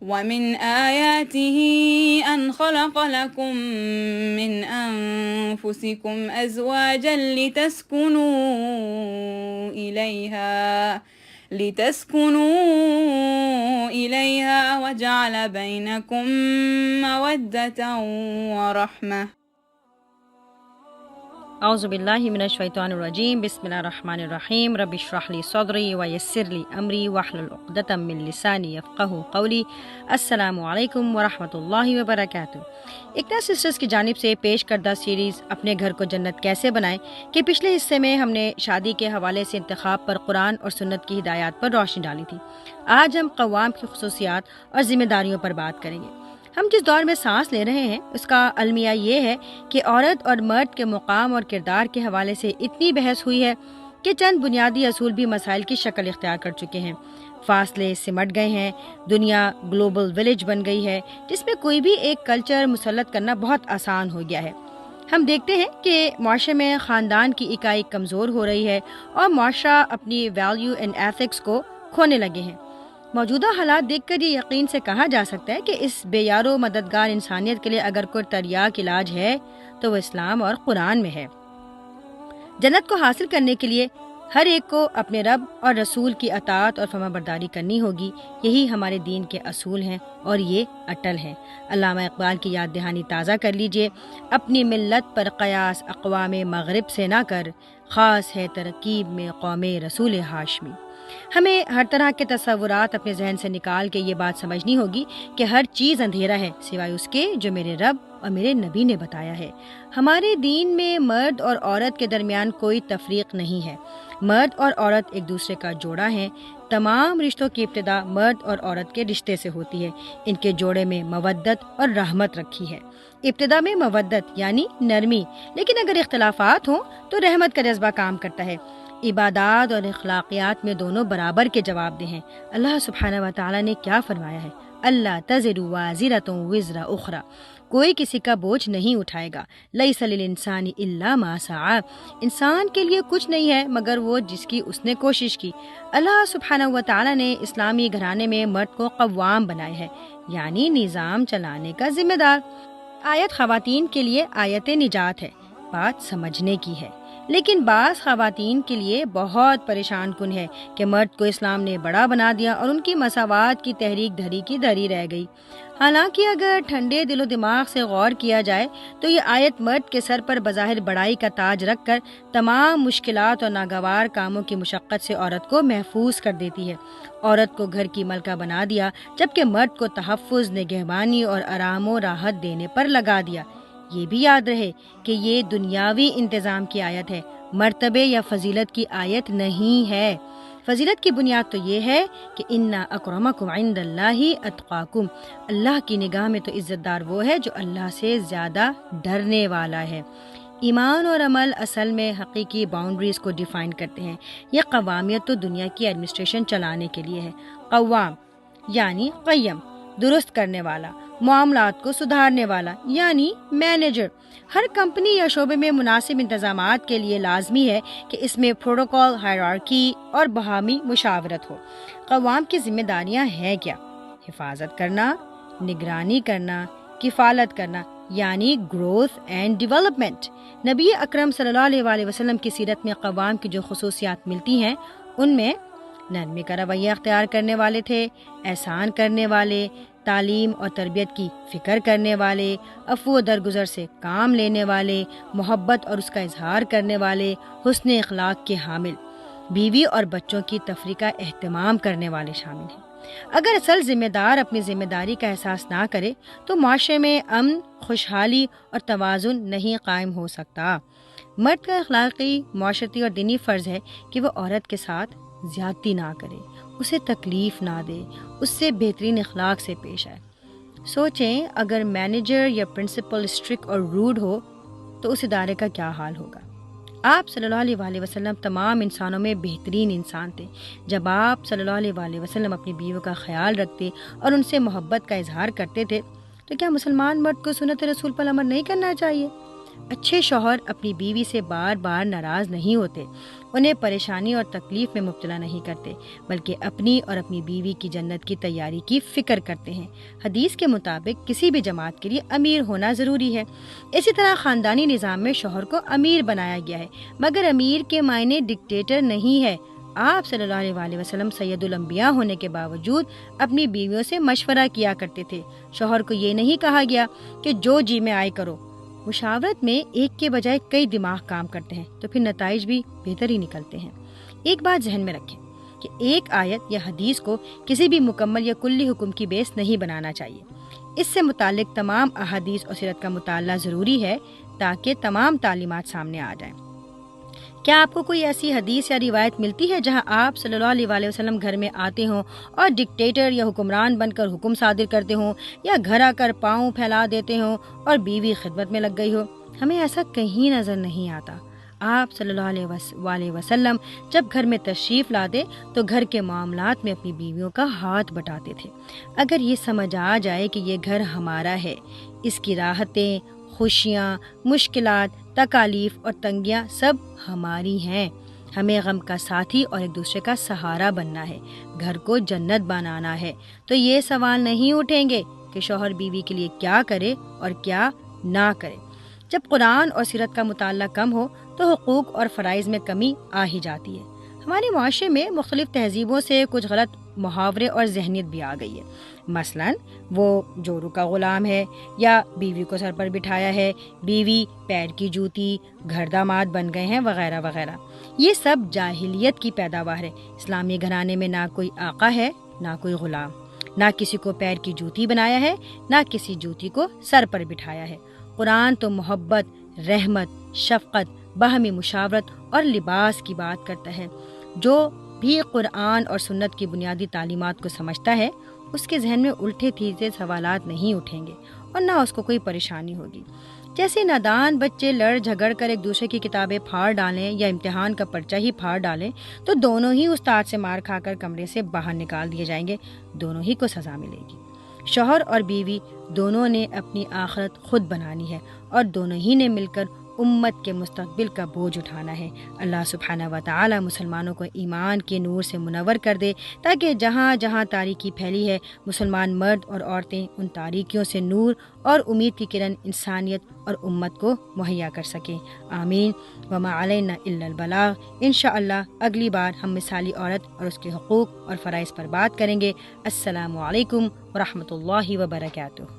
ومن آياته أن خلق لكم من أنفسكم أزواجا لتسكنوا إليها وجعل بينكم مودة ورحمة. اعوذ باللہ من الشیطان الرجیم، بسم اللہ الرحمن الرحیم، رب اشرح لی صدری ویسر لی امری واحلل عقدۃ من لسانی یفقہوا قولی۔ السلام علیکم ورحمۃ اللہ وبرکاتہ۔ اقنا سسٹرز کی جانب سے پیش کردہ سیریز اپنے گھر کو جنت کیسے بنائیں کے پچھلے حصے میں ہم نے شادی کے حوالے سے انتخاب پر قرآن اور سنت کی ہدایات پر روشنی ڈالی تھی۔ آج ہم قوام کی خصوصیات اور ذمہ داریوں پر بات کریں گے۔ ہم جس دور میں سانس لے رہے ہیں اس کا المیہ یہ ہے کہ عورت اور مرد کے مقام اور کردار کے حوالے سے اتنی بحث ہوئی ہے کہ چند بنیادی اصول بھی مسائل کی شکل اختیار کر چکے ہیں۔ فاصلے سمٹ گئے ہیں، دنیا گلوبل ولیج بن گئی ہے جس میں کوئی بھی ایک کلچر مسلط کرنا بہت آسان ہو گیا ہے۔ ہم دیکھتے ہیں کہ معاشرے میں خاندان کی اکائی کمزور ہو رہی ہے اور معاشرہ اپنی ویلیو اینڈ ایتھکس کو کھونے لگے ہیں۔ موجودہ حالات دیکھ کر یہ یقین سے کہا جا سکتا ہے کہ اس بے یار و مددگار انسانیت کے لیے اگر کوئی تریاق علاج ہے تو وہ اسلام اور قرآن میں ہے۔ جنت کو حاصل کرنے کے لیے ہر ایک کو اپنے رب اور رسول کی اطاعت اور فرما برداری کرنی ہوگی۔ یہی ہمارے دین کے اصول ہیں اور یہ اٹل ہیں۔ علامہ اقبال کی یاد دہانی تازہ کر لیجئے، اپنی ملت پر قیاس اقوام مغرب سے نہ کر، خاص ہے ترکیب میں قوم رسول ہاشمی۔ ہمیں ہر طرح کے تصورات اپنے ذہن سے نکال کے یہ بات سمجھنی ہوگی کہ ہر چیز اندھیرا ہے سوائے اس کے جو میرے رب اور میرے نبی نے بتایا ہے۔ ہمارے دین میں مرد اور عورت کے درمیان کوئی تفریق نہیں ہے۔ مرد اور عورت ایک دوسرے کا جوڑا ہیں۔ تمام رشتوں کی ابتدا مرد اور عورت کے رشتے سے ہوتی ہے۔ ان کے جوڑے میں مودت اور رحمت رکھی ہے۔ ابتدا میں مودت یعنی نرمی، لیکن اگر اختلافات ہوں تو رحمت کا جذبہ کام کرتا ہے۔ عبادات اور اخلاقیات میں دونوں برابر کے جواب دہ ہیں۔ اللہ سبحانہ و تعالیٰ نے کیا فرمایا ہے؟ اللہ تزر وازرۃ وزر اخری، کوئی کسی کا بوجھ نہیں اٹھائے گا۔ لیس للانسان الا ما سعی، انسان کے لیے کچھ نہیں ہے مگر وہ جس کی اس نے کوشش کی۔ اللہ سبحانہ و تعالیٰ نے اسلامی گھرانے میں مرد کو قوام بنایا ہے، یعنی نظام چلانے کا ذمہ دار۔ آیت خواتین کے لیے آیت نجات ہے، بات سمجھنے کی ہے۔ لیکن بعض خواتین کے لیے بہت پریشان کن ہے کہ مرد کو اسلام نے بڑا بنا دیا اور ان کی مساوات کی تحریک دھری کی دھری رہ گئی۔ حالانکہ اگر ٹھنڈے دل و دماغ سے غور کیا جائے تو یہ آیت مرد کے سر پر بظاہر بڑائی کا تاج رکھ کر تمام مشکلات اور ناگوار کاموں کی مشقت سے عورت کو محفوظ کر دیتی ہے۔ عورت کو گھر کی ملکہ بنا دیا جبکہ مرد کو تحفظ، نگہبانی اور آرام و راحت دینے پر لگا دیا۔ یہ بھی یاد رہے کہ یہ دنیاوی انتظام کی آیت ہے، مرتبے یا فضیلت کی آیت نہیں ہے۔ فضیلت کی بنیاد تو یہ ہے کہ انا اکرمکم عند اللہ اتقاکم، اللہ کی نگاہ میں تو عزت دار وہ ہے جو اللہ سے زیادہ ڈرنے والا ہے۔ ایمان اور عمل اصل میں حقیقی باؤنڈریز کو ڈیفائن کرتے ہیں۔ یہ قوامیت تو دنیا کی ایڈمنسٹریشن چلانے کے لیے ہے۔ قوام یعنی قیم، درست کرنے والا، معاملات کو سدھارنے والا یعنی مینیجر۔ ہر کمپنی یا شعبے میں مناسب انتظامات کے لیے لازمی ہے کہ اس میں پروٹوکول، ہائرارکی اور باہمی مشاورت ہو۔ قوام کی ذمہ داریاں ہیں کیا؟ حفاظت کرنا، نگرانی کرنا، کفالت کرنا یعنی گروتھ اینڈ ڈیولپمنٹ۔ نبی اکرم صلی اللہ علیہ وسلم کی سیرت میں قوام کی جو خصوصیات ملتی ہیں ان میں نرمی کا رویہ اختیار کرنے والے تھے، احسان کرنے والے، تعلیم اور تربیت کی فکر کرنے والے، عفو و درگزر سے کام لینے والے، محبت اور اس کا اظہار کرنے والے، حسن اخلاق کے حامل، بیوی اور بچوں کی تفریح کا اہتمام کرنے والے شامل ہیں۔ اگر اصل ذمہ دار اپنی ذمہ داری کا احساس نہ کرے تو معاشرے میں امن، خوشحالی اور توازن نہیں قائم ہو سکتا۔ مرد کا اخلاقی، معاشرتی اور دینی فرض ہے کہ وہ عورت کے ساتھ زیادتی نہ کرے، اسے تکلیف نہ دے، اس سے بہترین اخلاق سے پیش آئے۔ سوچیں اگر مینیجر یا پرنسپل اسٹرکٹ اور روڈ ہو تو اس ادارے کا کیا حال ہوگا۔ آپ صلی اللہ علیہ وسلم تمام انسانوں میں بہترین انسان تھے۔ جب آپ صلی اللہ علیہ وسلم اپنی بیویوں کا خیال رکھتے اور ان سے محبت کا اظہار کرتے تھے تو کیا مسلمان مرد کو سنت رسول پر عمل نہیں کرنا چاہیے؟ اچھے شوہر اپنی بیوی سے بار بار ناراض نہیں ہوتے، انہیں پریشانی اور تکلیف میں مبتلا نہیں کرتے، بلکہ اپنی اور اپنی بیوی کی جنت کی تیاری کی فکر کرتے ہیں۔ حدیث کے مطابق کسی بھی جماعت کے لیے امیر ہونا ضروری ہے۔ اسی طرح خاندانی نظام میں شوہر کو امیر بنایا گیا ہے، مگر امیر کے معنی ڈکٹیٹر نہیں ہے۔ آپ صلی اللہ علیہ وسلم سید الانبیاء ہونے کے باوجود اپنی بیویوں سے مشورہ کیا کرتے تھے۔ شوہر کو یہ نہیں کہا گیا کہ جو جی میں آئے کرو۔ مشاورت میں ایک کے بجائے کئی دماغ کام کرتے ہیں تو پھر نتائج بھی بہتر ہی نکلتے ہیں۔ ایک بات ذہن میں رکھیں کہ ایک آیت یا حدیث کو کسی بھی مکمل یا کلی حکم کی بیس نہیں بنانا چاہیے۔ اس سے متعلق تمام احادیث اور سیرت کا مطالعہ ضروری ہے تاکہ تمام تعلیمات سامنے آ جائیں۔ کیا آپ کو کوئی ایسی حدیث یا روایت ملتی ہے جہاں آپ صلی اللہ علیہ وسلم گھر میں آتے ہوں اور ڈکٹیٹر یا حکمران بن کر حکم صادر کرتے ہوں، یا گھر آ کر پاؤں پھیلا دیتے ہوں اور بیوی خدمت میں لگ گئی ہو؟ ہمیں ایسا کہیں نظر نہیں آتا۔ آپ صلی اللہ علیہ وسلم جب گھر میں تشریف لاتے تو گھر کے معاملات میں اپنی بیویوں کا ہاتھ بٹاتے تھے۔ اگر یہ سمجھ آ جائے کہ یہ گھر ہمارا ہے، اس کی راحتیں، خوشیاں، مشکلات، تکالیف اور تنگیاں سب ہماری ہیں، ہمیں غم کا ساتھی اور ایک دوسرے کا سہارا بننا ہے، گھر کو جنت بنانا ہے، تو یہ سوال نہیں اٹھیں گے کہ شوہر بیوی کے لیے کیا کرے اور کیا نہ کرے۔ جب قرآن اور سیرت کا مطالعہ کم ہو تو حقوق اور فرائض میں کمی آ ہی جاتی ہے۔ ہمارے معاشرے میں مختلف تہذیبوں سے کچھ غلط محاورے اور ذہنیت بھی آ گئی ہے۔ مثلاً وہ جورو کا غلام ہے، یا بیوی کو سر پر بٹھایا ہے، بیوی پیر کی جوتی، گھر داماد بن گئے ہیں، وغیرہ وغیرہ۔ یہ سب جاہلیت کی پیداوار ہے۔ اسلامی گھرانے میں نہ کوئی آقا ہے، نہ کوئی غلام، نہ کسی کو پیر کی جوتی بنایا ہے، نہ کسی جوتی کو سر پر بٹھایا ہے۔ قرآن تو محبت، رحمت، شفقت، باہمی مشاورت اور لباس کی بات کرتا ہے۔ جو بھی قرآن اور سنت کی بنیادی تعلیمات کو سمجھتا ہے، اس کے ذہن میں الٹے سیدھے سوالات نہیں اٹھیں گے اور نہ اس کو کوئی پریشانی ہوگی۔ جیسے نادان بچے لڑ جھگڑ کر ایک دوسرے کی کتابیں پھاڑ ڈالیں یا امتحان کا پرچہ ہی پھاڑ ڈالیں تو دونوں ہی استاد سے مار کھا کر کمرے سے باہر نکال دیے جائیں گے، دونوں ہی کو سزا ملے گی۔ شوہر اور بیوی دونوں نے اپنی آخرت خود بنانی ہے اور دونوں ہی نے مل کر امت کے مستقبل کا بوجھ اٹھانا ہے۔ اللہ سبحانہ و تعالی مسلمانوں کو ایمان کے نور سے منور کر دے تاکہ جہاں جہاں تاریکی پھیلی ہے مسلمان مرد اور عورتیں ان تاریکیوں سے نور اور امید کی کرن انسانیت اور امت کو مہیا کر سکیں۔ آمین۔ وما علینا الا البلاغ۔ انشاءاللہ اگلی بار ہم مثالی عورت اور اس کے حقوق اور فرائض پر بات کریں گے۔ السلام علیکم ورحمۃ اللہ وبرکاتہ۔